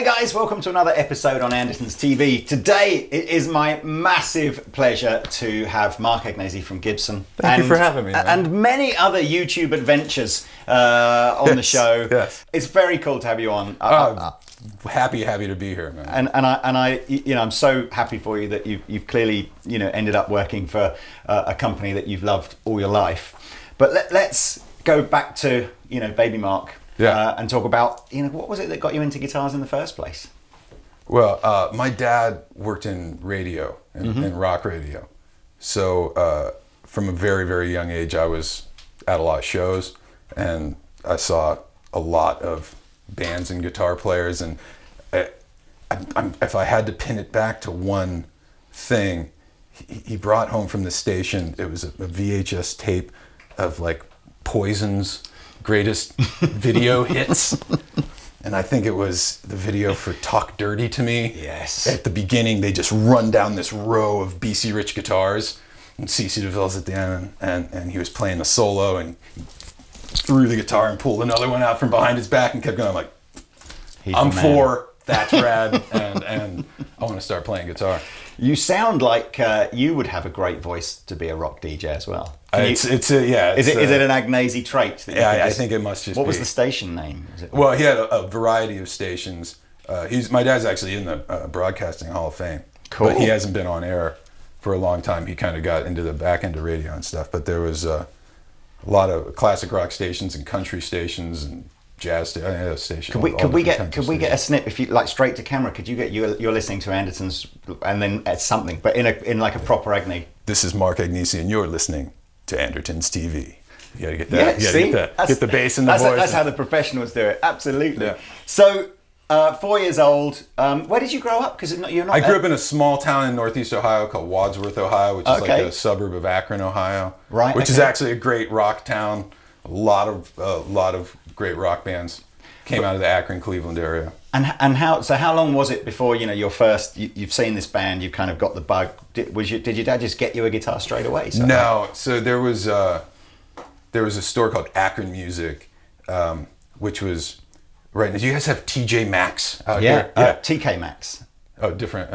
guys, welcome to another episode on Andertons TV. Today it is my massive pleasure to have Mark Agnesi from Gibson. Thank you for having me, man. And many other YouTube adventures on the show. Yes. It's very cool to have you on. Happy to be here, man. I'm so happy for you that you've clearly ended up working for a company that you've loved all your life. But let's go back to baby Mark. Yeah. And talk about, what was it that got you into guitars in the first place? Well, my dad worked in radio, in rock radio. So from a very, very young age, I was at a lot of shows, and I saw a lot of bands and guitar players. And if I had to pin it back to one thing, he brought home from the station, it was a VHS tape of like Poison's greatest video hits, and I think it was the video for Talk Dirty to Me. Yes. At the beginning, they just run down this row of BC Rich guitars, and CC DeVille's at the end, and he was playing a solo, and he threw the guitar and pulled another one out from behind his back and kept going. I'm like, I'm for, that's rad, and I want to start playing guitar. You sound like you would have a great voice to be a rock DJ as well. Is it an Agnesi trait? That I think it must just be. What was the station name? Well, he had a variety of stations. My dad's actually in the Broadcasting Hall of Fame. Cool. But he hasn't been on air for a long time. He kind of got into the back end of radio and stuff. But there was a lot of classic rock stations and country stations and jazz stations. Could we get a snip, if you like, straight to camera? Could you get you're listening to Andertons and then at something, but in like a proper Agnesi? This is Mark Agnesi, and you're listening to Andertons TV. You gotta get that. Yeah, get the bass in the voice. That's how the professionals do it. Absolutely. Yeah. So, 4 years old. Where did you grow up? Because you're not. I grew up in a small town in Northeast Ohio called Wadsworth, Ohio, which is like a suburb of Akron, Ohio. Right. Which is actually a great rock town. A lot of great rock bands came out of the Akron, Cleveland area. And how long was it before your first? You've seen this band, you've kind of got the bug. Did your dad just get you a guitar straight away? No. So there was a store called Akron Music, which was right. Did you guys have TJ Maxx out here? Yeah. TK Maxx. Oh, different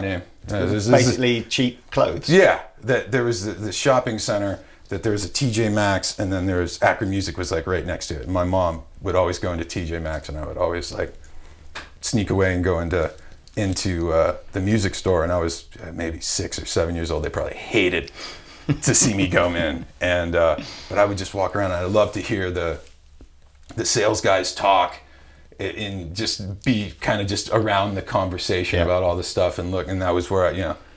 name. Basically cheap clothes. Yeah. There was the shopping center. That there was a TJ Maxx, and then there was Akron Music was like right next to it. And my mom would always go into TJ Maxx, and I would always like sneak away and go into the music store. And I was maybe 6 or 7 years old. They probably hated to see me go in, and but I would just walk around. And I love to hear the sales guys talk, and just be kind of just around the conversation about all this stuff and look. And that was where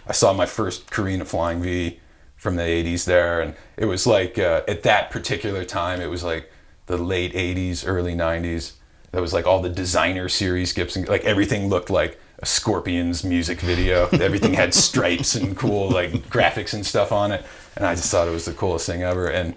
I saw my first Carina Flying V from the 80s there, and it was like at that particular time it was like the late 80s, early 90s. That was like all the designer series Gibson, like everything looked like a Scorpions music video. Everything had stripes and cool like graphics and stuff on it, and I just thought it was the coolest thing ever. And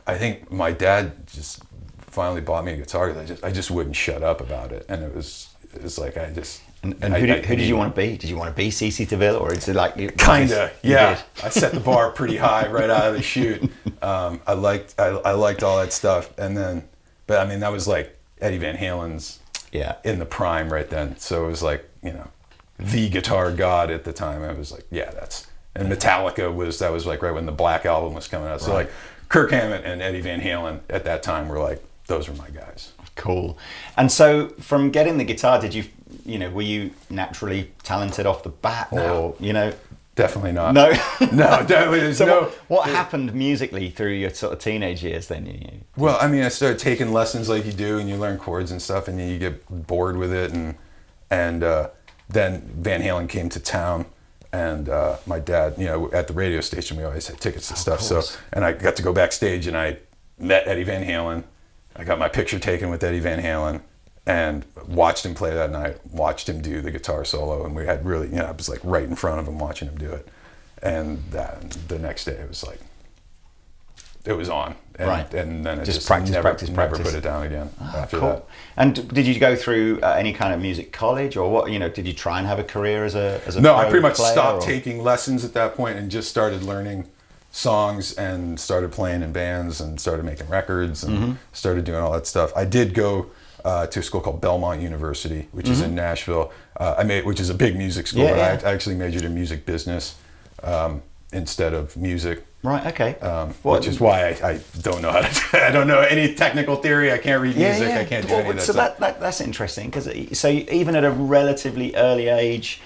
I think my dad just finally bought me a guitar because I just wouldn't shut up about it, and it was like I just. And who did you want to be? Did you want to be CC DeVille, or is it like kinda? Yeah, I set the bar pretty high right out of the chute. I liked all that stuff, and then, but I mean that was like Eddie Van Halen's in the prime right then. So it was like the guitar god at the time. I was like, and Metallica was like right when the Black Album was coming out. So like Kirk Hammett and Eddie Van Halen at that time were like those were my guys. Cool. And so from getting the guitar, were you naturally talented off the bat, or Definitely not. No, no, definitely. So what happened musically through your sort of teenage years then? Well, I mean, I started taking lessons like you do, and you learn chords and stuff, and then you get bored with it, and then Van Halen came to town, and my dad, at the radio station, we always had tickets to stuff. So, and I got to go backstage, and I met Eddie Van Halen. I got my picture taken with Eddie Van Halen. And watched him play that night, watched him do the guitar solo, and we had really, I was like right in front of him watching him do it. And the next day it was like, it was on. And, and then it just practice. never put it down again after that. And did you go through any kind of music college, or what, did you try and have a career as a No, I pretty much player, stopped taking lessons at that point and just started learning songs and started playing in bands and started making records and started doing all that stuff. I did go to a school called Belmont University, which is in Nashville. Which is a big music school, Yeah, but yeah. I actually majored in music business instead of music. Right. Okay. Which is why I don't know how to. I don't know any technical theory. I can't read music. I can't do any of that so stuff. that's interesting because even at a relatively early age,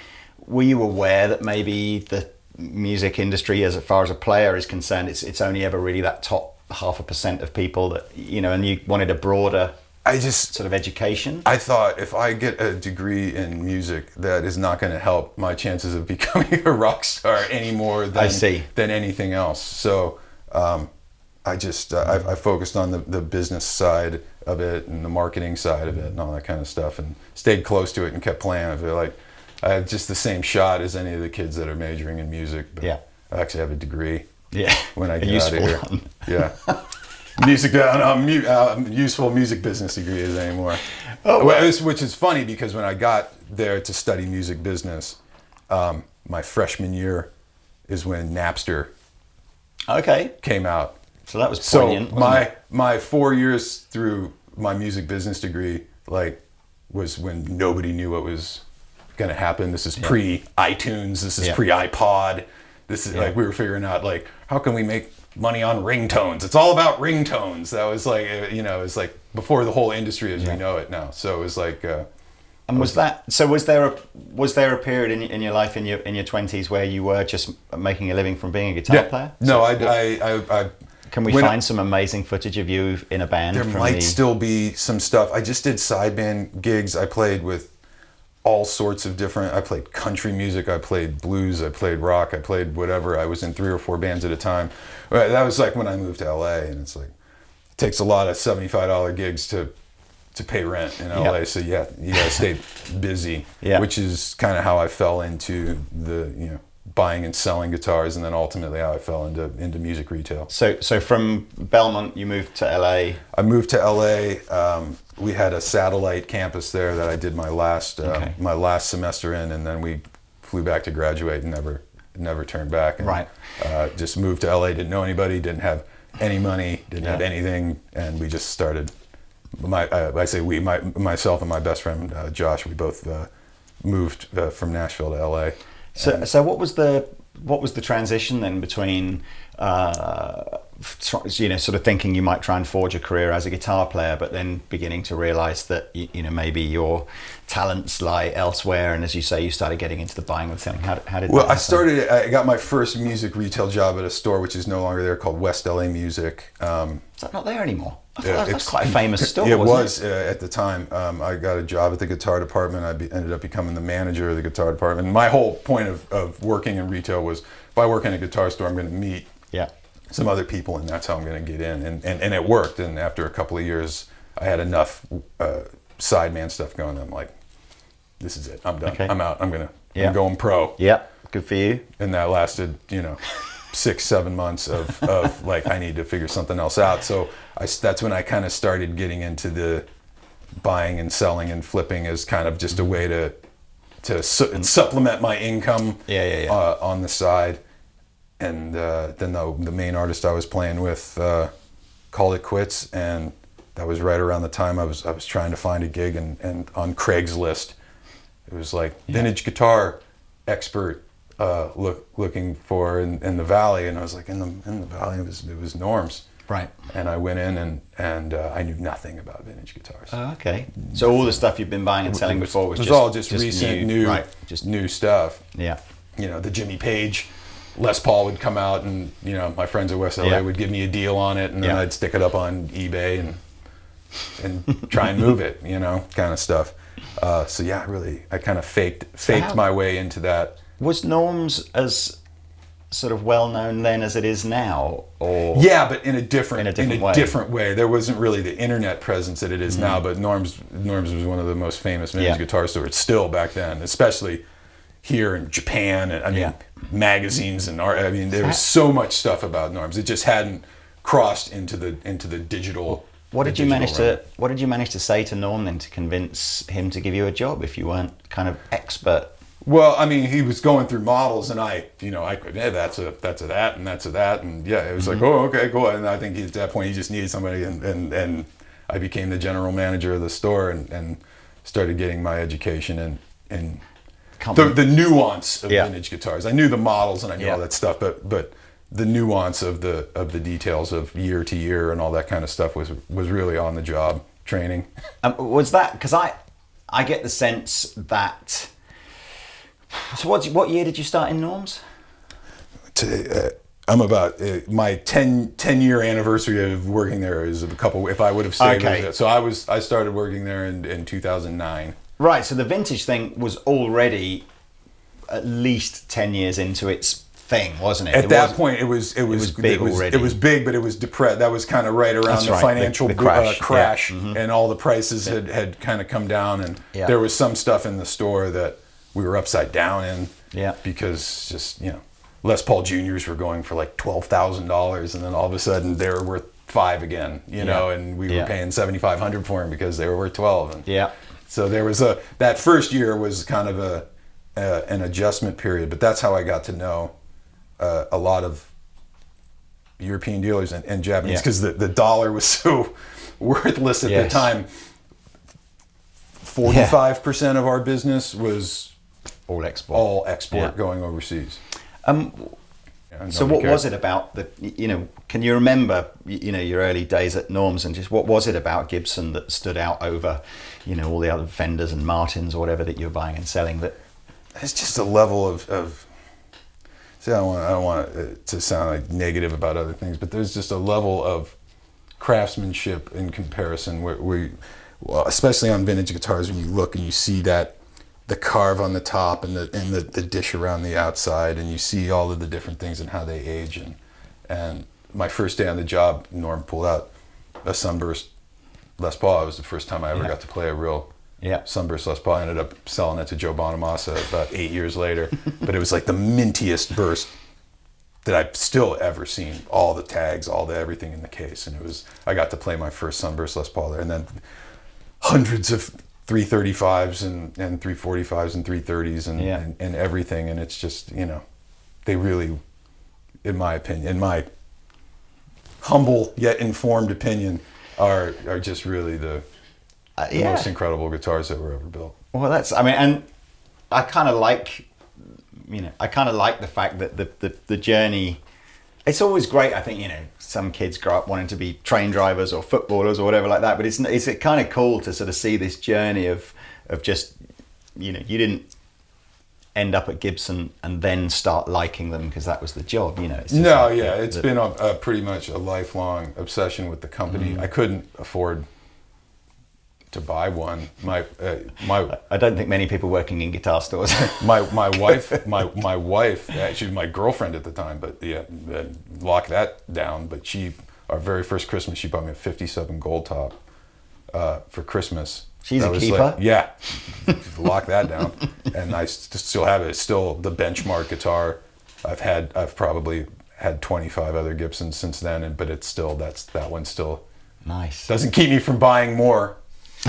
were you aware that maybe the music industry, as far as a player is concerned, it's only ever really that top 0.5% of people that and you wanted a broader sort of education? I thought if I get a degree in music, that is not going to help my chances of becoming a rock star any more than anything else. So I focused on the business side of it and the marketing side of it and all that kind of stuff, and stayed close to it and kept playing. I feel like I have just the same shot as any of the kids that are majoring in music. But I actually have a degree. Yeah. When I get out of here. Yeah. Useful music business degrees anymore. Which is funny because when I got there to study music business, my freshman year is when Napster came out. So that was poignant. So my 4 years through my music business degree was when nobody knew what was going to happen. This is pre-iTunes. This is pre-iPod. This is we were figuring out how can we make money on ringtones. It's all about ringtones. That was it was before the whole industry as we know it now. So it was and was there a period in your life in your 20s where you were just making a living from being a guitar player? No, I can we find some amazing footage of you in a band? There might still be some stuff. I just did sideband gigs. I played with all sorts of different. I played country music. I played blues. I played rock. I played whatever. I was in 3 or 4 bands at a time. That was when I moved to LA, and it takes a lot of $75 gigs to pay rent in LA. So you gotta stay busy. Which is kind of how I fell into the buying and selling guitars, and then ultimately how I fell into music retail. So from Belmont, you moved to LA. I moved to LA. We had a satellite campus there that I did my last semester in, and then we flew back to graduate and never turned back. And, just moved to LA. Didn't know anybody. Didn't have any money. Didn't have anything, and we just started. Myself and my best friend Josh. We both moved from Nashville to LA. So what was the transition then between sort of thinking you might try and forge a career as a guitar player, but then beginning to realize that maybe your talents lie elsewhere, and as you say, you started getting into the buying and selling. How did that happen? I got my first music retail job at a store which is no longer there, called West LA Music. Is that not there anymore? I thought that's quite a famous store. It was at the time. I got a job at the guitar department. I ended up becoming the manager of the guitar department. And my whole point of working in retail was, if I work in a guitar store, I'm going to meet some other people, and that's how I'm going to get in. And it worked. And after a couple of years, I had enough sideman stuff going. I'm like, this is it. I'm done. Okay. I'm out. I'm going pro. Yeah, good for you. And that lasted, 6-7 months of I need to figure something else out. So that's when I kind of started getting into the buying and selling and flipping as kind of just a way to supplement my income on the side. And then the main artist I was playing with called it quits, and that was right around the time I was trying to find a gig, and on Craigslist it was vintage guitar expert looking for in the Valley, and I was in the Valley it was Norm's. Right. And I went in and I knew nothing about vintage guitars. Oh, okay. So all the stuff you've been buying and selling before was all just recent, new stuff. Yeah. The Jimmy Page Les Paul would come out, and my friends at West LA would give me a deal on it, and then I'd stick it up on eBay and try and move it, kind of stuff. I kind of faked my way into that. Was Norm's as sort of well known then as it is now, or but in a different way. There wasn't really the internet presence that it is now, but Norm's was one of the most famous vintage guitar stores still back then, especially here in Japan, and magazines and art. There was so much stuff about Norm's. It just hadn't crossed into the digital. What did you manage to say to Norm then to convince him to give you a job if you weren't kind of expert? Well, he was going through models, and I could, that's a that, and it was oh, okay, cool. And I think at that point he just needed somebody, and I became the general manager of the store and started getting my education in the nuance of vintage guitars. I knew the models and I knew all that stuff, but the nuance of the details of year to year and all that kind of stuff was really on the job training. Was that because I get the sense that. So what year did you start in Norms? I'm about my 10-year anniversary of working there is a couple. If I would have stayed with it, so I started working there in 2009. Right. So the vintage thing was already at least 10 years into its thing, wasn't it? At that point, it was big already. It was big, but it was depressed. That was kind of right around the financial the crash, and all the prices had kind of come down, and there was some stuff in the store that we were upside down in, because just Les Paul Juniors were going for like $12,000, and then all of a sudden they were worth $5 again, and we were paying $7,500 for them because they were worth $12. And so there was that first year was kind of an adjustment period, but that's how I got to know a lot of European dealers and Japanese, because the dollar was so worthless at the time. 45% of our business was all export going overseas. So what was it about can you remember, your early days at Norms, and just what was it about Gibson that stood out over, all the other vendors and Martins or whatever that you were buying and selling? That it's just a level of see, I don't want it to sound like negative about other things, but there's just a level of craftsmanship in comparison where especially on vintage guitars, when you look and you see that the carve on the top and the dish around the outside, and you see all of the different things and how they age. And my first day on the job, Norm pulled out a Sunburst Les Paul. It was the first time I ever got to play a real Sunburst Les Paul. I ended up selling it to Joe Bonamassa about 8 years later, but it was like the mintiest burst that I've still ever seen. All the tags, everything in the case, and I got to play my first Sunburst Les Paul there, and then hundreds of 335s and 345s and 330s and everything, and it's just they really, in my opinion, in my humble yet informed opinion, are just really the most incredible guitars that were ever built. Well, and I kind of like the fact that the journey. It's always great, I think, some kids grow up wanting to be train drivers or footballers or whatever like that, but it's kind of cool to sort of see this journey of just, you didn't end up at Gibson and then start liking them because that was the job, It's been a pretty much a lifelong obsession with the company. I couldn't afford to buy one. My I don't think many people working in guitar stores. my wife, actually my girlfriend at the time, but locked that down. But our very first Christmas, she bought me a '57 Gold Top for Christmas. She's a keeper. Lock that down, and I still have it. It's still the benchmark guitar. I've probably had 25 other Gibsons since then, but it's still that one's still nice. Doesn't keep me from buying more.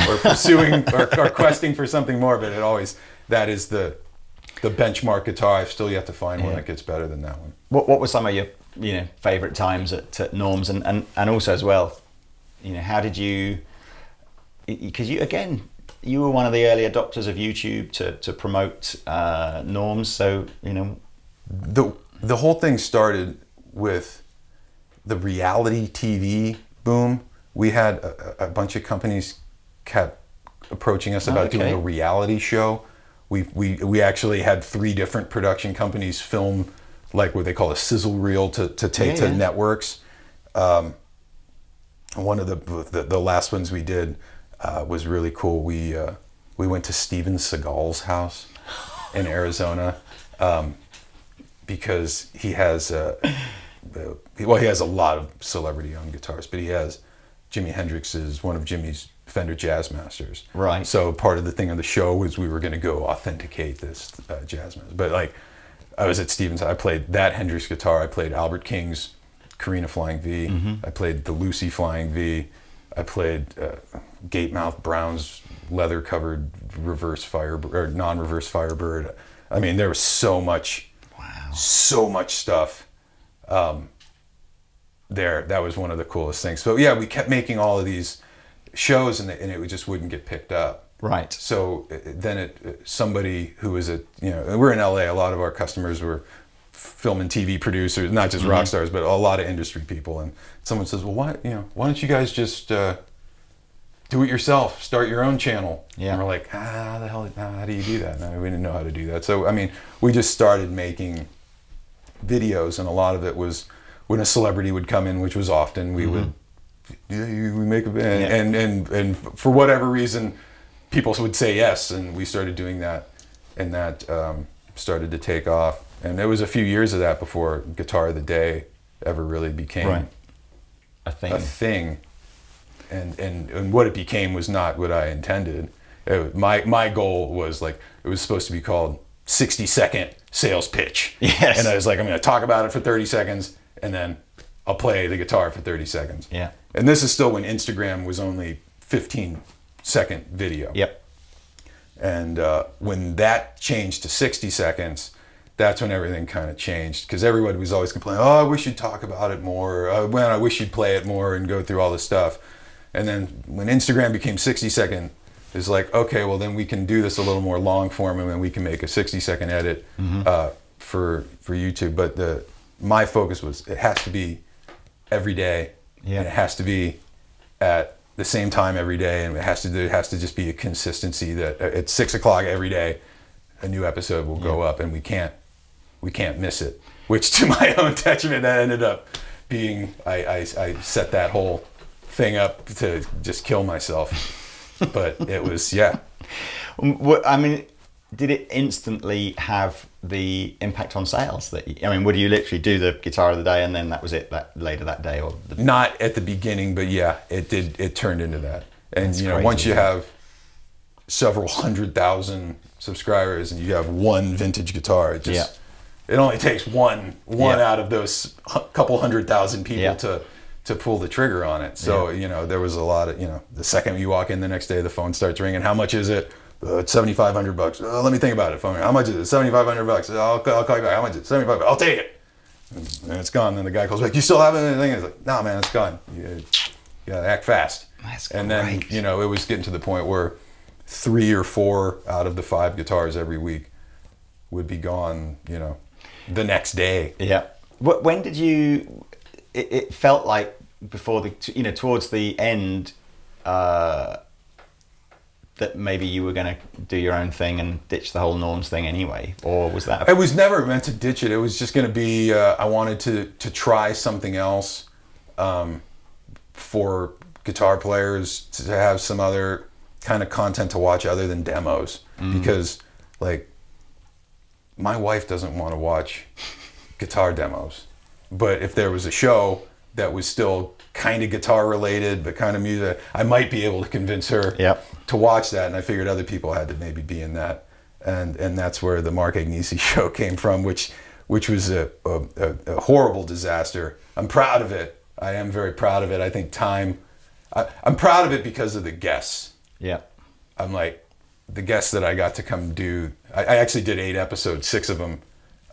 Or pursuing or questing for something more, but that is the benchmark guitar. I've still yet to find one that gets better than that one. What were some of your favorite times at Norms, and also as well, how did you? Because you were one of the early adopters of YouTube to promote Norms, so the whole thing started with the reality TV boom. We had a bunch of companies kept approaching us about doing a reality show. We actually had 3 different production companies film like what they call a sizzle reel to take to networks. One of the last ones we did was really cool. We went to Steven Seagal's house in Arizona because he has he has a lot of celebrity-owned guitars, but he has Jimi Hendrix's, one of Jimmy's Fender Jazzmasters. Right. So part of the thing on the show was we were going to go authenticate this Jazzmaster. But I was at Stevens. I played that Hendrix guitar. I played Albert King's Carina Flying V. I played the Lucy Flying V. I played Gatemouth Brown's leather-covered reverse Firebird or non-reverse Firebird. I mean, there was so much stuff. There, that was one of the coolest things. So yeah, we kept making all of these shows, and it just wouldn't get picked up. Right. So then somebody who was we're in LA, a lot of our customers were film and TV producers, not just rock stars, but a lot of industry people. And someone says, well, why don't you guys just do it yourself, start your own channel? Yeah. And we're like, how do you do that? No, we didn't know how to do that. So, I mean, we just started making videos, and a lot of it was when a celebrity would come in, which was often, we would, we make a video, and for whatever reason, people would say yes, and we started doing that, and that started to take off. And there was a few years of that before Guitar of the Day ever really became a thing. And what it became was not what I intended. My goal was like, it was supposed to be called 60-second sales pitch. Yes. And I was like, I'm going to talk about it for 30 seconds, and then I'll play the guitar for 30 seconds. Yeah. And this is still when Instagram was only 15-second video. Yep. And when that changed to 60 seconds, that's when everything kind of changed, because everybody was always complaining, oh, I wish you'd talk about it more. I wish you'd play it more and go through all this stuff. And then when Instagram became 60-second, it's like, okay, well, then we can do this a little more long form, and then we can make a 60-second edit for YouTube. But my focus was, it has to be every day, and it has to be at the same time every day, and it has to just be a consistency that at 6 o'clock every day, a new episode will go up, and we can't miss it. Which, to my own detriment, that ended up being, I set that whole thing up to just kill myself. But it was, I mean, did it instantly have the impact on sales? Would you literally do the Guitar of the Day and then that was it later that day? Or not at the beginning, but yeah, it did. It turned into that. And That's crazy, once you have several 100,000 subscribers and you have one vintage guitar, it only takes one out of those couple 100,000 people to pull the trigger on it. So, there was a lot of, the second you walk in the next day, the phone starts ringing. How much is it? It's $7,500. Let me think about it. Phone. How much is it? $7,500. I'll call you back. How much is it? $75. I'll take it. And it's gone. Then the guy calls back. You still have anything? It's like, no, man, it's gone. You gotta act fast. That's and great. Then, it was getting to the point where 3 or 4 out of the 5 guitars every week would be gone, the next day. Yeah. When did you? It felt like before towards the end, that maybe you were going to do your own thing and ditch the whole norms thing anyway, or was that? It was never meant to ditch it. It was just going to be. I wanted to try something else, for guitar players to have some other kind of content to watch other than demos, because like my wife doesn't want to watch guitar demos, but if there was a show that was still kind of guitar related but kind of music, I might be able to convince her to watch that. And I figured other people had to maybe be in that, and that's where the Mark Agnesi show came from, which was a horrible disaster. I'm proud of it. I am very proud of it. I think I'm proud of it because of the guests. Yeah. I'm like, the guests that I got to come do, I actually did 8 episodes, 6 of them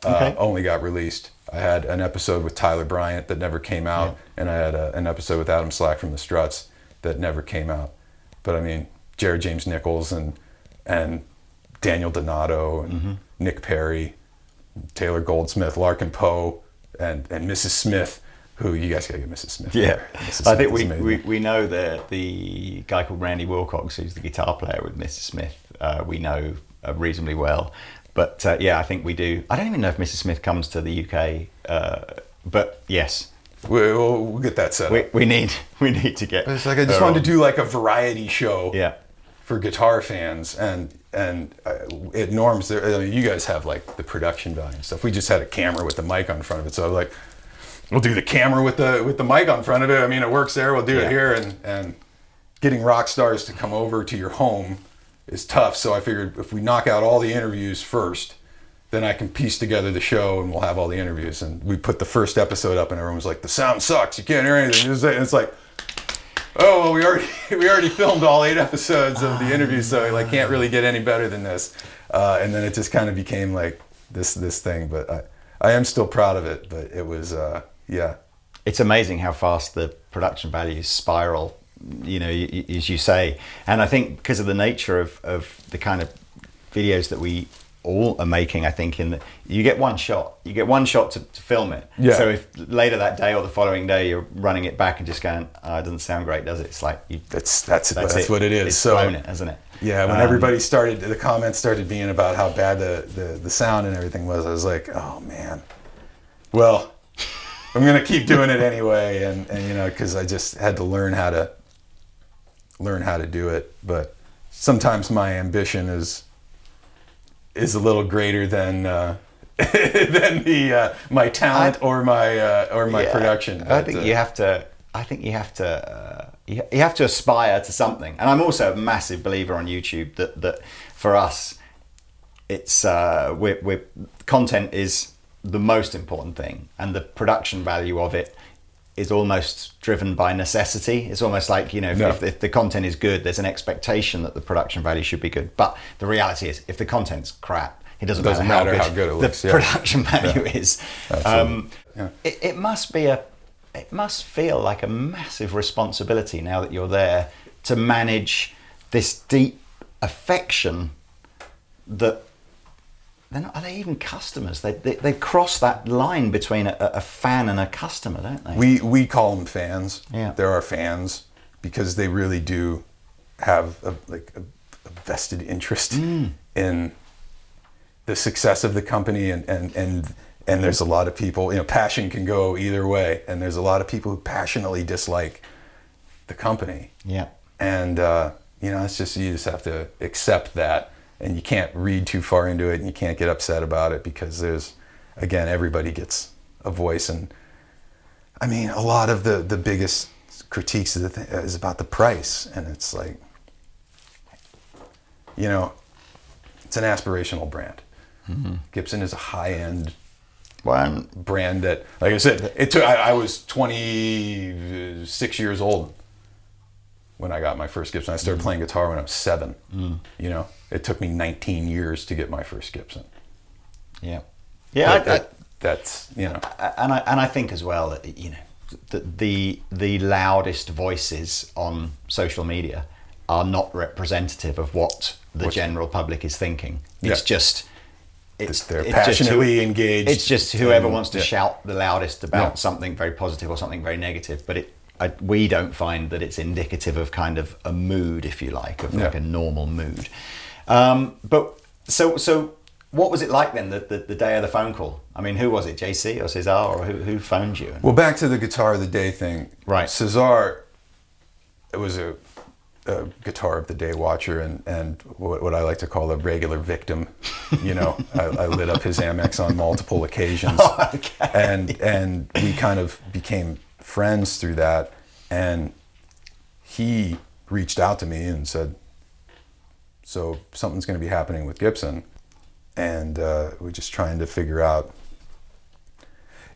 only got released. I had an episode with Tyler Bryant that never came out, and I had an episode with Adam Slack from the Struts that never came out. But I mean, Jared James Nichols and Daniel Donato and Nick Perry, Taylor Goldsmith, Larkin Poe, and Mrs. Smith, who you guys gotta get Mrs. Smith. Yeah, Mrs. I think Smith we know the guy called Randy Wilcox, who's the guitar player with Mrs. Smith. We know reasonably well. But I think we do. I don't even know if Mrs. Smith comes to the UK, but yes, we'll get that set up. We need to get. But it's like I just wanted to do like a variety show. Yeah. For guitar fans, and at Norm's, you guys have like the production value and stuff. We just had a camera with the mic on front of it, so I was like, we'll do the camera with the mic on front of it. I mean, it works there. We'll do it here, and getting rock stars to come over to your home is tough. So I figured if we knock out all the interviews first, then I can piece together the show and we'll have all the interviews. And we put the first episode up and everyone was like, the sound sucks. You can't hear anything. And it's like, oh, well, we already filmed all 8 episodes of the interview, so like can't really get any better than this. And then it just kind of became like this thing. But I am still proud of it. But it was, It's amazing how fast the production values spiral as you say. And I think because of the nature of the kind of videos that we all are making, I think you get one shot. You get one shot to film it. Yeah. So if later that day or the following day you're running it back and just going, oh, it doesn't sound great, does it? It's like that's what it is. It's so blown it, hasn't it? Yeah. When everybody started, the comments started being about how bad the sound and everything was. I was like, oh man. Well, I'm gonna keep doing it anyway, and because I just had to learn how to do it. But sometimes my ambition is a little greher than my talent or my production. But, I think you have to aspire to something. And I'm also a massive believer on YouTube that for us, it's content is the most important thing, and the production value of it is almost driven by necessity. It's almost like, if the content is good, there's an expectation that the production value should be good. But the reality is, if the content's crap, it doesn't matter how good it looks. The production value is. Yeah. It must feel like a massive responsibility now that you're there to manage this deep affection that are they even customers? They cross that line between a fan and a customer, don't they? We call them fans. Yeah. They're our fans because they really do have a vested interest in the success of the company, and there's a lot of people, passion can go either way, and there's a lot of people who passionately dislike the company. Yeah. And it's just, you just have to accept that. And you can't read too far into it, and you can't get upset about it, because everybody gets a voice. And I mean, a lot of the biggest critiques of the thing is about the price, and it's like, it's an aspirational brand. Mm-hmm. Gibson is a high-end brand that, like I said, I was 26 years old when I got my first Gibson. I started playing guitar when I was 7. It took me 19 years to get my first Gibson. Yeah. That's and I think as well that the loudest voices on social media are not representative of what the general public is thinking. It's just they're passionately engaged. It's just whoever wants to shout the loudest about something very positive or something very negative, but we don't find that it's indicative of kind of a mood, if you like, of like a normal mood. But so what was it like then, the day of the phone call? I mean, who was it, JC or Cesar, or who phoned you? Well, back to the guitar of the day thing. Right. Cesar, it was a guitar of the day watcher, and what I like to call a regular victim. I lit up his Amex on multiple occasions. Oh, okay. And we kind of became friends through that, and he reached out to me and said, so something's going to be happening with Gibson, and we're just trying to figure out.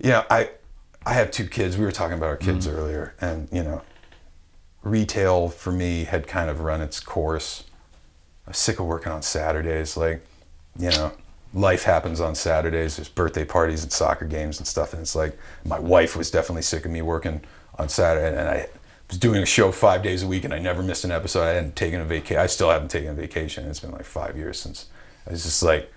I have 2 kids. We were talking about our kids earlier, and retail for me had kind of run its course. I was sick of working on Saturdays. Life happens on Saturdays. There's birthday parties and soccer games and stuff, and it's like my wife was definitely sick of me working on Saturday, and I was doing a show 5 days a week, and I never missed an episode. I hadn't taken a vacation. I still haven't taken a vacation. It's been like 5 years since. I was just like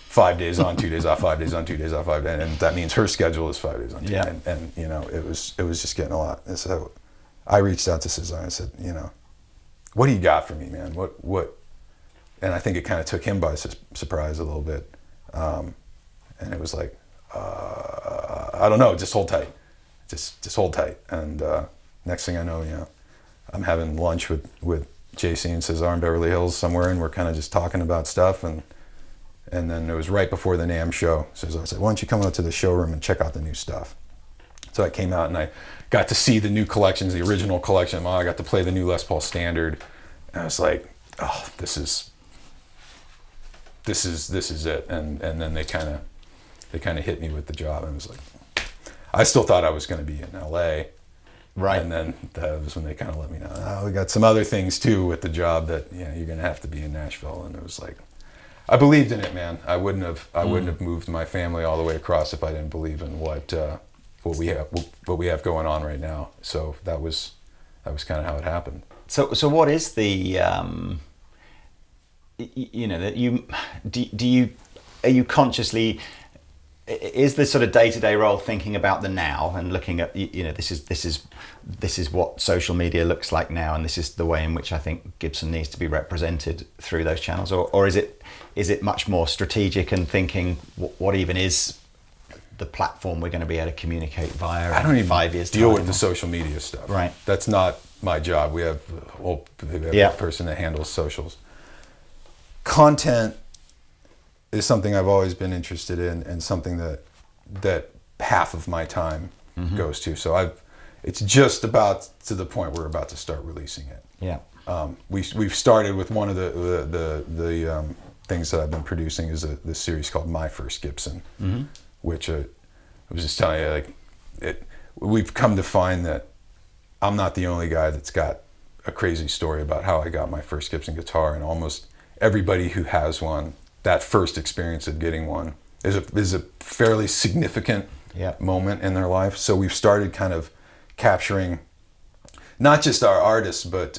5 days on, 2 days off, 5 days on, 2 days off, 5 days, and that means her schedule is 5 days on. Yeah. And it was just getting a lot. And so I reached out to Cesar and said, what do you got for me, man? What? And I think it kind of took him by surprise a little bit. And it was like, I don't know, just hold tight. Just hold tight. And next thing I know, I'm having lunch with JC and Cesar in Beverly Hills somewhere, and we're kind of just talking about stuff. And then it was right before the NAMM show. Cesar said, why don't you come out to the showroom and check out the new stuff? So I came out and I got to see the new collections, the original collection. I got to play the new Les Paul Standard. And I was like, oh, this is it. And then they kind of hit me with the job, and it was like, I still thought I was going to be in LA. Right. And then that was when they kind of let me know, we got some other things too with the job that, you're going to have to be in Nashville. And it was like, I believed in it, man. I wouldn't have moved my family all the way across if I didn't believe in what we have going on right now. So that was that was kind of how it happened. So what is the you know, that you do you are you consciously, is the sort of day-to-day role thinking about the now and looking at, you know, this is what social media looks like now, and this is the way in which I think Gibson needs to be represented through those channels, or is it much more strategic and thinking what even is the platform we're going to be able to communicate via? I don't even 5 years deal time, with the social media stuff. Right. That's not my job. We have a person that handles socials. Content is something I've always been interested in, and something that half of my time goes to. So it's just about to the point where we're about to start releasing it. Yeah. We've started with one of the things that I've been producing is this series called My First Gibson, which I was just telling you, like, we've come to find that I'm not the only guy that's got a crazy story about how I got my first Gibson guitar, and almost everybody who has one, that first experience of getting one is a fairly significant moment in their life. So we've started kind of capturing not just our artists, but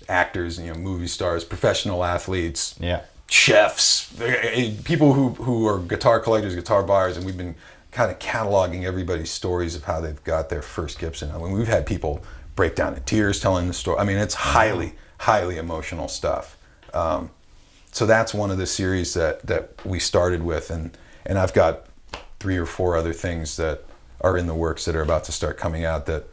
actors, you know, movie stars, professional athletes, chefs, people who are guitar collectors, guitar buyers, and we've been kind of cataloging everybody's stories of how they've got their first Gibson. I mean, we've had people break down in tears telling the story. I mean, it's highly emotional stuff. So that's one of the series that we started with, and I've got 3 or 4 other things that are in the works that are about to start coming out that,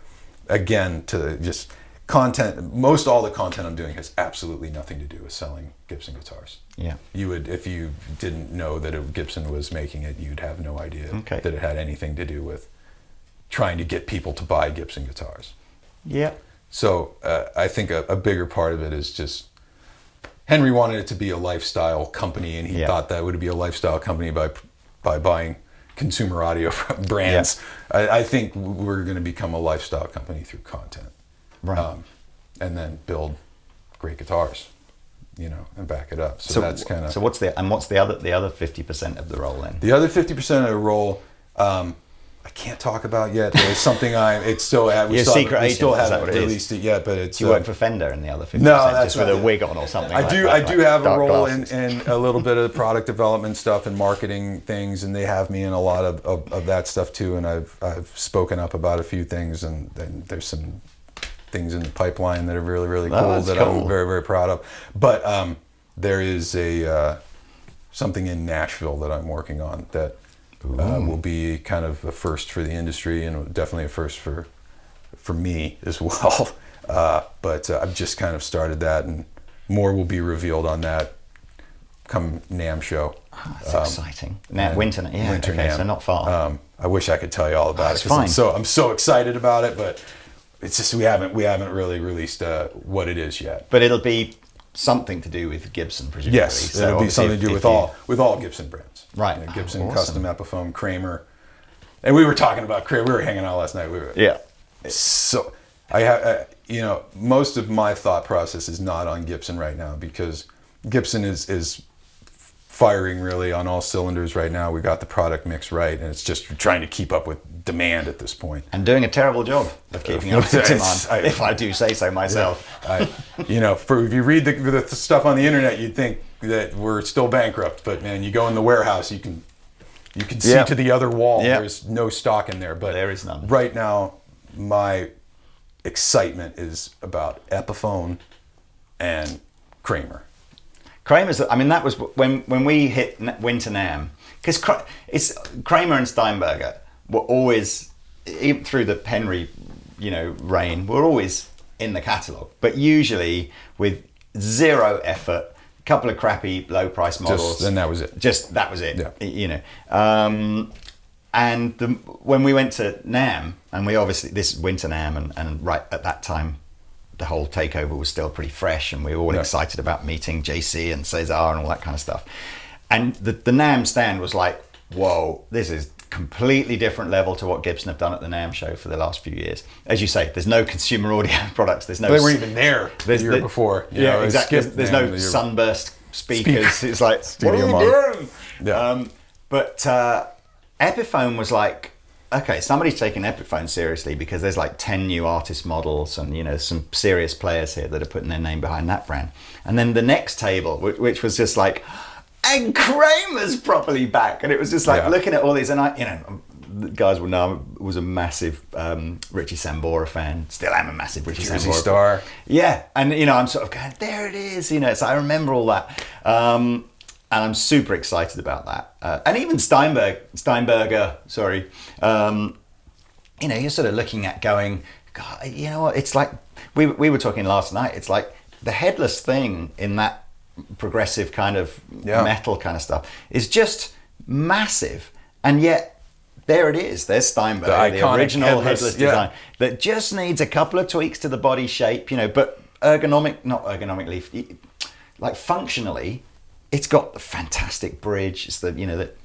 again, to just content, most all the content I'm doing has absolutely nothing to do with selling Gibson guitars. Yeah. You would, if you didn't know that Gibson was making it, you'd have no idea that it had anything to do with trying to get people to buy Gibson guitars. Yeah. So I think a bigger part of it is just, Henry wanted it to be a lifestyle company, and he thought that would be a lifestyle company by buying consumer audio brands. I think we're going to become a lifestyle company through content, right? And then build great guitars, you know, and back it up. So that's kind of. So what's the other 50% of the role then? The other 50% of the role, I can't talk about yet. There's something we still haven't released it yet, but it's. Do you work for Fender in the other 50%? No, that's just with a wig on or something. I do have a role in a little bit of product development stuff and marketing things, and they have me in a lot of that stuff too. And I've spoken up about a few things, and there's some things in the pipeline that are really, really cool that I'm very, very proud of. But there is something in Nashville that I'm working on that. Will be kind of a first for the industry, and definitely a first for me as well. But I've just kind of started that, and more will be revealed on that come NAMM show. Oh, that's exciting. Winter NAMM. So not far. I wish I could tell you all about it. Fine. I'm so excited about it, but it's just we haven't really released what it is yet. But it'll be something to do with Gibson, presumably. Yes, so it'll be something to do with all Gibson brands. Right. You know, Gibson Custom, Epiphone, Kramer. And we were talking about Kramer. We were hanging out last night. So I have, you know, most of my thought process is not on Gibson right now, because Gibson is firing really on all cylinders right now. We got the product mix right, and it's just trying to keep up with demand at this point. And doing a terrible job of keeping up with demand, if I do say so myself. You know, if you read the stuff on the internet, you'd think that we're still bankrupt, but man, you go in the warehouse, you can see to the other wall. There's no stock in there, but there is none. Right now, my excitement is about Epiphone and Kramer. Kramer's, I mean, that was when we hit Winter NAMM, because it's Kramer and Steinberger were always, even through the Henry, you know, reign, were always in the catalogue, but usually with zero effort. Couple of crappy low price models, and that was it. That was it. You know, and when we went to NAMM, and we obviously this Winter NAMM, and right at that time, the whole takeover was still pretty fresh, and we were all excited about meeting JC and Cesar and all that kind of stuff. And the NAMM stand was like, whoa, this is completely different level to what Gibson have done at the NAMM show for the last few years. As you say, there's no consumer audio products. There's no. They weren't even there the year before. Exactly. There's no sunburst speakers. It's like, what are you doing? Yeah. But Epiphone was like, okay, somebody's taking Epiphone seriously because there's like 10 new artist models and, you know, some serious players here that are putting their name behind that brand. And then the next table, which was just like, and Kramer's properly back. And it was just like looking at all these, and I, you know, the guys will know I was a massive Richie Sambora fan. Still am a massive Richie Sambora Star. Yeah, and you know, I'm sort of going, there it is, you know, so I remember all that. And I'm super excited about that. And even Steinberger, sorry. You know, you're sort of looking at going, God, you know what, it's like, we were talking last night, it's like the headless thing in that progressive kind of metal kind of stuff is just massive. And yet, there it is. There's Steinberg, the original headless design that just needs a couple of tweaks to the body shape, you know, but not ergonomically, like functionally, it's got the fantastic bridge. It's the, you know, that.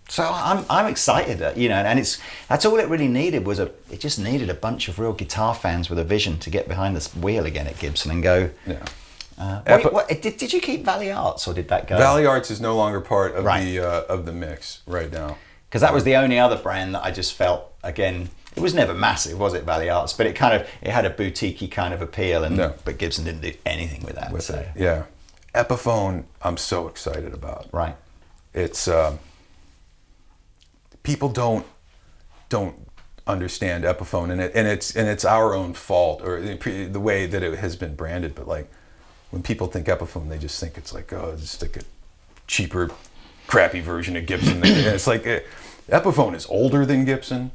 So I'm excited, you know, and that's all it really needed was it just needed a bunch of real guitar fans with a vision to get behind this wheel again at Gibson and go. Yeah. Did you keep Valley Arts or did that go? Valley Arts is no longer part of the mix right now. Because that was the only other brand that I just felt, again, it was never massive, was it, Valley Arts? But it had a boutique-y kind of appeal, but Gibson didn't do anything with that. Yeah. Epiphone, I'm so excited about. Right. It's, people don't understand Epiphone, and it's our own fault, or the way that it has been branded, but like, when people think Epiphone, they just think it's like, oh, it's like a cheaper, crappy version of Gibson. And it's like, Epiphone is older than Gibson.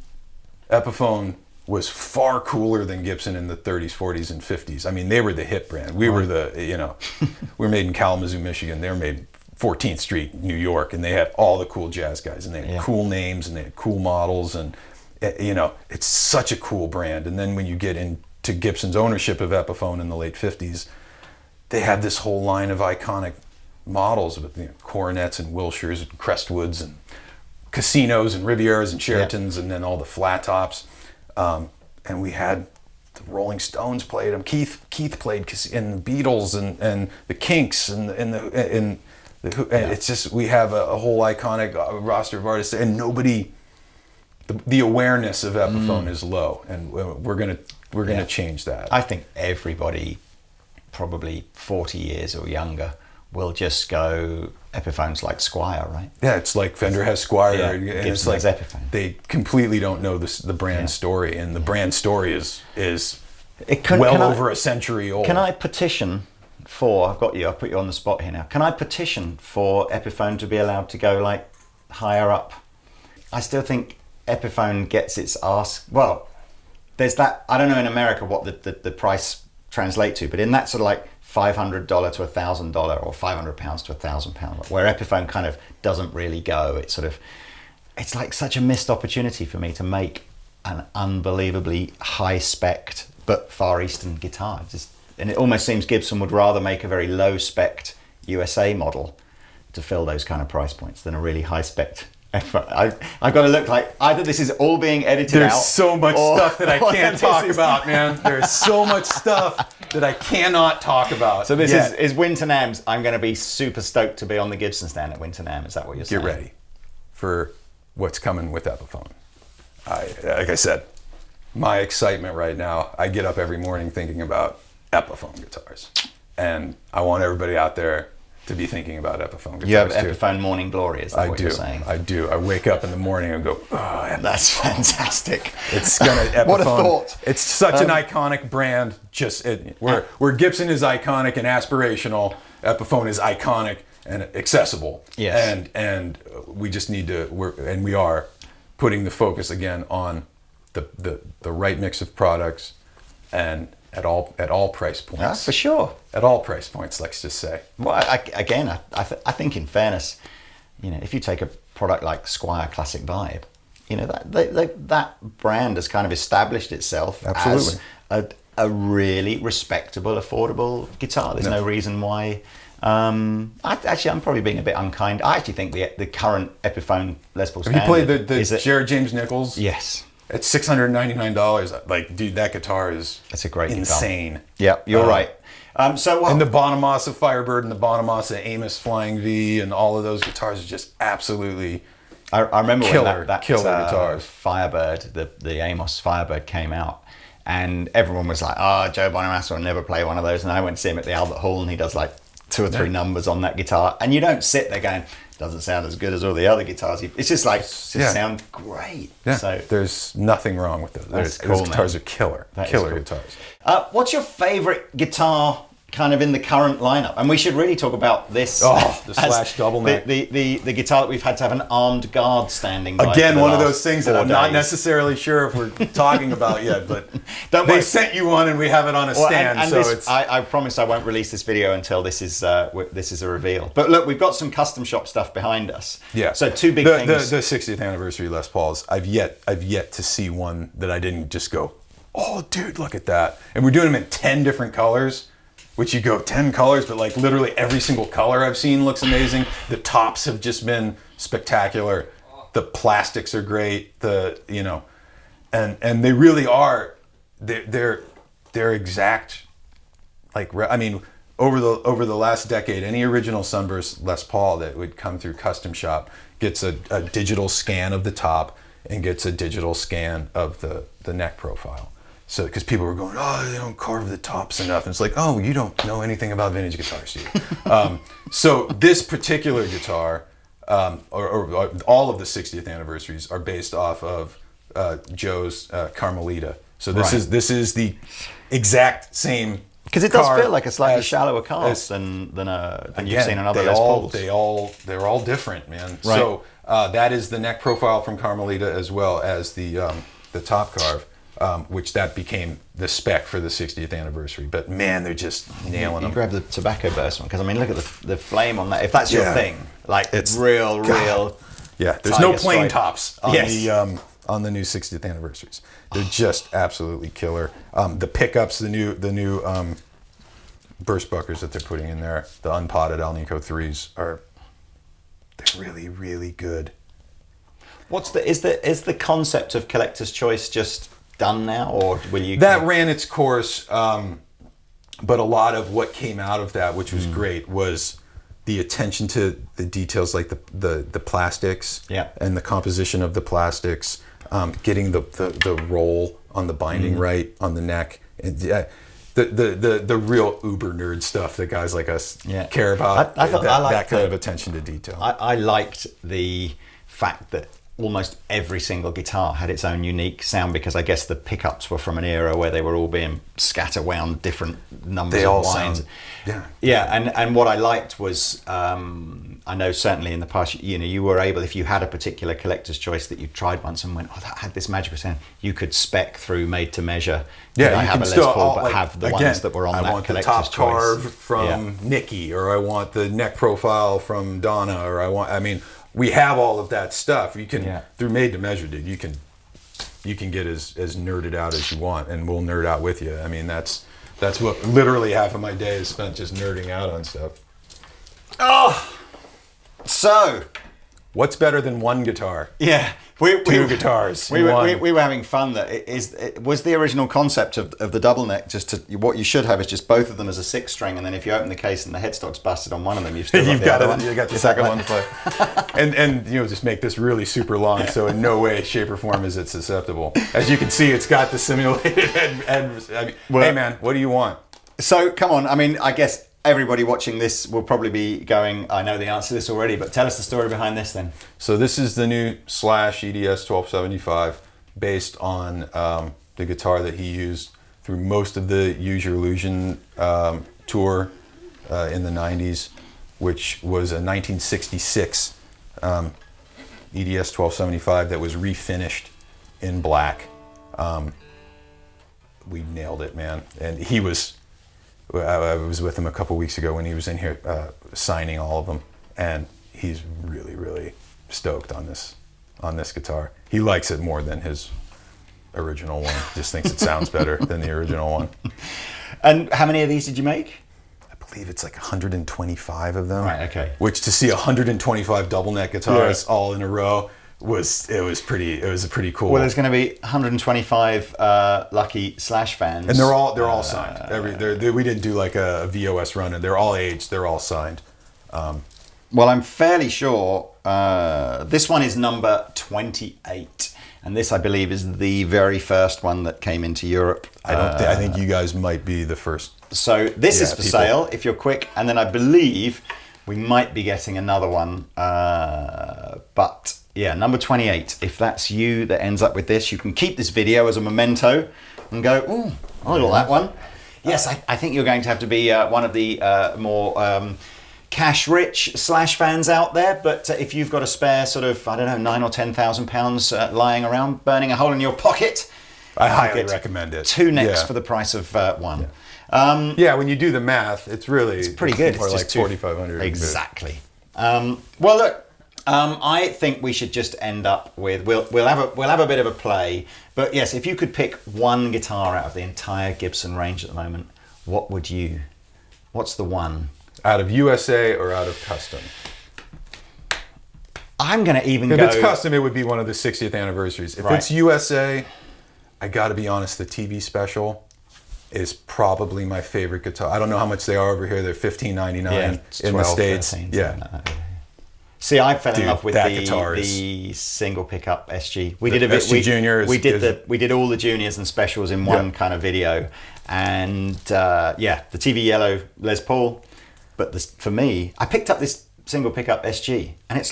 Epiphone was far cooler than Gibson in the 30s, 40s, and 50s. I mean, they were the hit brand. We were the, you know, we were made in Kalamazoo, Michigan. They were made 14th Street, New York, and they had all the cool jazz guys, and they had cool names, and they had cool models, and, you know, it's such a cool brand. And then when you get into Gibson's ownership of Epiphone in the late 50s, they had this whole line of iconic models with, you know, Coronets and Wilshires and Crestwoods and Casinos and Rivieras and Sheratons, and then all the flat tops. And we had the Rolling Stones played them. Keith played in the Beatles and the Kinks and it's just, we have a whole iconic roster of artists, and nobody, the awareness of Epiphone is low, and we're gonna change that. I think everybody, probably 40 years or younger, will just go, Epiphone's like Squier, right? Yeah, it's like Fender has Squier. Yeah, and Gibson it's like has Epiphone. They completely don't know the brand story, and the brand story is over a century old. Can I petition for, I've put you on the spot here now, can I petition for Epiphone to be allowed to go like higher up? I still think Epiphone gets its arse, well, there's that, I don't know in America what the price translate to, but in that sort of like $500 to $1,000 or £500 to £1,000, where Epiphone kind of doesn't really go. It's like such a missed opportunity for me to make an unbelievably high-spec'd but Far Eastern guitar. And it almost seems Gibson would rather make a very low-spec'd USA model to fill those kind of price points than a really high-spec'd Epiphone. I've got to look like either this is all being edited out. There's so much stuff that I can't talk about, man. There's so much stuff that I cannot talk about. So this is Winter NAMMs. I'm going to be super stoked to be on the Gibson stand at Winter NAMM. Is that what you're saying? Get ready for what's coming with Epiphone. Like I said, my excitement right now, I get up every morning thinking about Epiphone guitars. And I want everybody out there to be thinking about Epiphone guitars. You have too. Epiphone morning glory, is that what you're saying? I do. I wake up in the morning and go, oh, that's fantastic. It's gonna Epiphone. What a thought. It's such an iconic brand. Where Gibson is iconic and aspirational, Epiphone is iconic and accessible. Yes. And we just need to, we are putting the focus again on the right mix of products, and at all price points. Yeah, for sure. At all price points, let's just say. Well, I think in fairness, you know, if you take a product like Squier Classic Vibe, you know, that brand has kind of established itself as a really respectable, affordable guitar. There's no reason why. I'm probably being a bit unkind. I actually think the current Epiphone Les Paul standard. Have you played the Jared James Nichols? Yes. It's $699. Like, dude, that guitar is a great insane. Guitar. Yeah, you're right. And the Bonamassa Firebird and the Bonamassa Amos Flying V and all of those guitars are just absolutely I remember Killer, when that killer guitars. Firebird, the Amos Firebird came out, and everyone was like, "Oh, Joe Bonamassa will never play one of those." And I went to see him at the Albert Hall, and he does like 2 or 3 numbers on that guitar, and you don't sit there going, "Doesn't sound as good as all the other guitars." It's just like, sound great. Yeah. So there's nothing wrong with those. Those guitars are killer. Killer guitars. What's your favorite guitar kind of in the current lineup? And we should really talk about this. Oh, the slash double neck. The guitar that we've had to have an armed guard standing by. Again, for the one of last those things 4 that I'm not days. necessarily sure if we're talking about yet, but Don't they worry. sent you one and we have it on a stand. And so this, it's I promise I won't release this video until this is a reveal. But look, we've got some custom shop stuff behind us. yeah. So 2 big the, things. The 60th anniversary Les Pauls. I've yet to see one that I didn't just go, oh, dude, look at that. And we're doing them in 10 different colors. Which you go 10 colors, but like literally every single color I've seen looks amazing. The tops have just been spectacular. The plastics are great. And they really are. They're exact. Like, I mean, over the last decade, any original Sunburst Les Paul that would come through Custom Shop gets a digital scan of the top and gets a digital scan of the neck profile. So, because people were going, oh, they don't carve the tops enough. And it's like, oh, you don't know anything about vintage guitars, do you? So this particular guitar, or all of the 60th anniversaries are based off of Joe's Carmelita. So this is the exact same. Because it does carve feel like a slightly as- shallower cast than you've seen on other Les Pauls. They're all different, man. Right. So that is the neck profile from Carmelita as well as the top carve. Which that became the spec for the 60th anniversary. But man, they're just nailing them. You grab the tobacco burst one, because I mean, look at the flame on that. If that's your thing, like It's real. Yeah, there's no Tiger plain stripe. tops on Yes. on the new 60th anniversaries. They're just absolutely killer. The pickups, the new burst buckers that they're putting in there, the unpotted Alnico 3s they're really, really good. Is the concept of collector's choice just done now, or will you? That ran its course, but a lot of what came out of that, which was great, was the attention to the details, like the plastics, and the composition of the plastics, getting the roll on the binding right on the neck, and the real uber nerd stuff that guys like us care about. I liked that kind of attention to detail. I liked the fact that almost every single guitar had its own unique sound, because I guess the pickups were from an era where they were all being scattered around different numbers of wines. And what I liked was, I know certainly in the past, you were able, if you had a particular collector's choice that you tried once and went, oh, that had this magical sound, you could spec through made to measure. Yeah, I you have can a Les still Paul, but like, have the again, ones that were on I that want the collector's top carve choice. from Nikki, or I want the neck profile from Donna, or I mean, we have all of that stuff. You can through made to measure, dude. You can get as nerded out as you want, and we'll nerd out with you. I mean, that's what literally half of my day is spent just nerding out on stuff. Oh, so what's better than one guitar? Yeah, two guitars. We were having fun. That it was the original concept of the double neck. What you should have is just both of them as a 6-string, and then if you open the case and the headstock's busted on one of them, you've still got the second one to play. and just make this really super long, so in no way, shape, or form is it susceptible. As you can see, it's got the simulated head. Hey man, what do you want? So come on. I mean, I guess everybody watching this will probably be going, I know the answer to this already, but tell us the story behind this then. So this is the new Slash EDS 1275, based on the guitar that he used through most of the Use Your Illusion tour in the 90s, which was a 1966 EDS 1275 that was refinished in black. We nailed it, man. And I was with him a couple weeks ago when he was in here signing all of them, and he's really, really stoked on this guitar. He likes it more than his original one. Just thinks it sounds better than the original one. And how many of these did you make? I believe it's like 125 of them. Right. Okay. Which, to see 125 double neck guitars all in a row was pretty cool. Well, there's going to be 125 lucky Slash fans, and they're all signed. We didn't do like a VOS run, and they're all aged. They're all signed. Well, I'm fairly sure this one is number 28. And this, I believe, is the very first one that came into Europe. I think you guys might be the first. So this is for sale, if you're quick. And then I believe we might be getting another one. But yeah, number 28. If that's you that ends up with this, you can keep this video as a memento and go, ooh, I like that one. Yes, I think you're going to have to be one of the more cash-rich Slash fans out there. But if you've got a spare sort of, I don't know, £9,000 or £10,000 lying around, burning a hole in your pocket, I highly recommend it. 2 necks for the price of one. Yeah. When you do the math, it's pretty good. It's like 4,500. Exactly. Well, look, I think we should just end up with we'll have a bit of a play. But yes, if you could pick one guitar out of the entire Gibson range at the moment, what's the one? Out of USA or out of custom? I'm going to even go... If it's custom, it would be one of the 60th anniversaries. If it's USA, I got to be honest, the TV Special is probably my favorite guitar. I don't know how much they are over here. They're $15.99 in the States. 13, yeah. See, I fell in love with the single pickup SG. We did a bit. SG Junior. We did all the juniors and specials in one kind of video, and the TV Yellow Les Paul. But for me, I picked up this single pickup SG, and it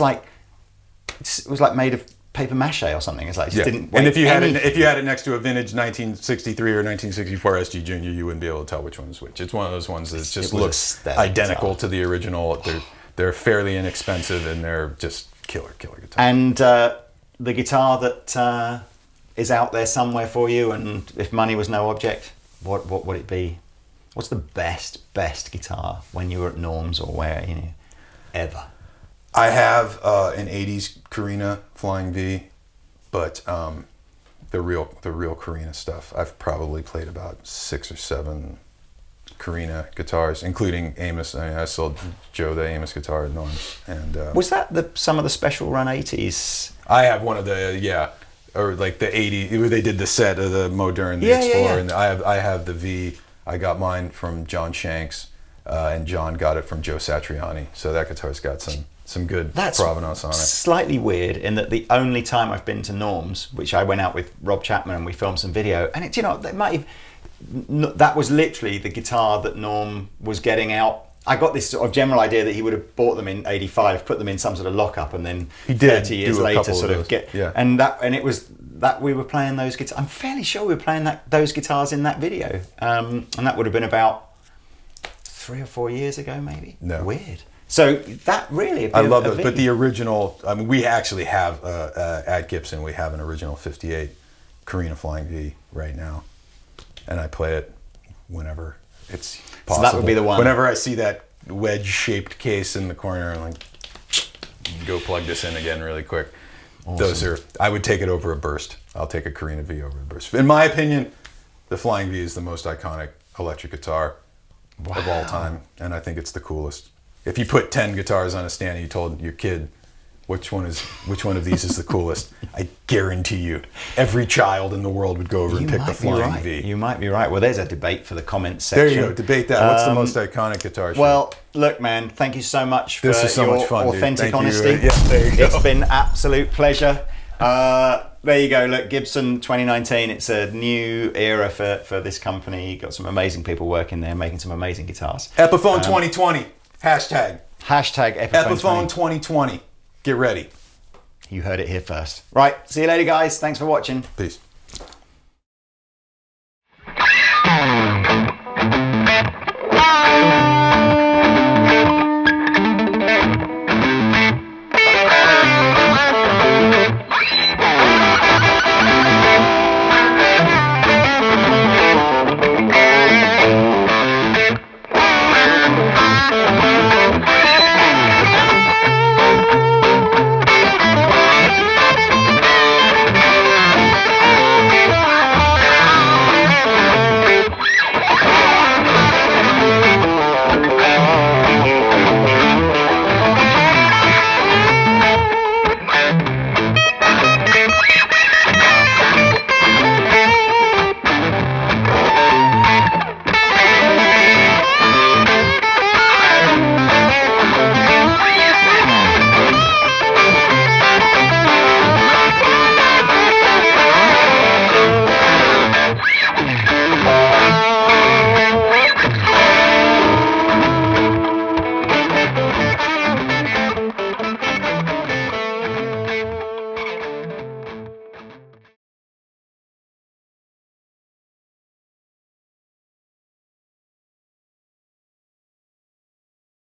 was like made of paper mache or something. It's like it just didn't. And if you had it next to a vintage 1963 or 1964 SG Junior, you wouldn't be able to tell which one was which. It's one of those ones that just looks identical to the original. They're fairly inexpensive and they're just killer guitars. And the guitar that is out there somewhere for you, and if money was no object, what would it be? What's the best guitar when you were at Norm's or where, ever? I have an 80s Carina Flying V, but the real Carina stuff, I've probably played about 6 or 7 Carina guitars, including Amos. I sold Joe the Amos guitar at Norm's. And was that some of the special run 80s? I have one of the or like the 80. They did the set of the Modern, the Explorer, and I have the V. I got mine from John Shanks, and John got it from Joe Satriani. So that guitar's got some good provenance on it. Slightly weird in that the only time I've been to Norm's, which I went out with Rob Chapman and we filmed some video, and that was literally the guitar that Norm was getting out. I got this sort of general idea that he would have bought them in '85, put them in some sort of lockup, and then 30 years later sort of get. Yeah. And it was that we were playing those guitars. I'm fairly sure we were playing those guitars in that video, and that would have been about 3 or 4 years ago, maybe. No. Weird. So that really, I love it. But the original, I mean, we actually have at Gibson, we have an original '58 Carina Flying V right now, and I play it whenever it's possible. So that would be the one. Whenever I see that wedge-shaped case in the corner, I'm like, go plug this in again really quick. Awesome. I would take it over a Burst. I'll take a Carina V over a Burst. In my opinion, the Flying V is the most iconic electric guitar of all time, and I think it's the coolest. If you put 10 guitars on a stand and you told your kid which one of these is the coolest, I guarantee you every child in the world would go over and pick the Flying V. You might be right. Well, there's a debate for the comments section. There you go. Debate that. What's the most iconic guitar? Well, look, man, thank you so much for much fun, authentic honesty. Yeah, there you go. It's been absolute pleasure. There you go. Look, Gibson 2019. It's a new era for this company. Got some amazing people working there, making some amazing guitars. Epiphone 2020. Hashtag Epiphone 2020. Get ready. You heard it here first. Right. See you later, guys. Thanks for watching. Peace.